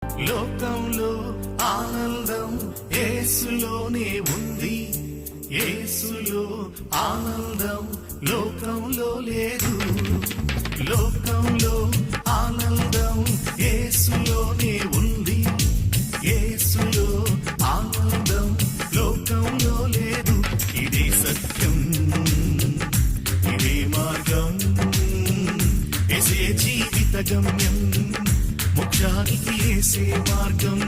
లోకంలో ఆనందం యేసులోనే ఉంది, యేసులో ఆనందం లోకంలో లేదు. లోకంలో ఆనందం యేసులోనే ఉంది, యేసులో ఆనందం లోకంలో లేదు. ఇదే సత్యం, ఇదే మార్గం, యేసే జీవిత గమ్యం, మోక్షానికి యేసే మార్గం.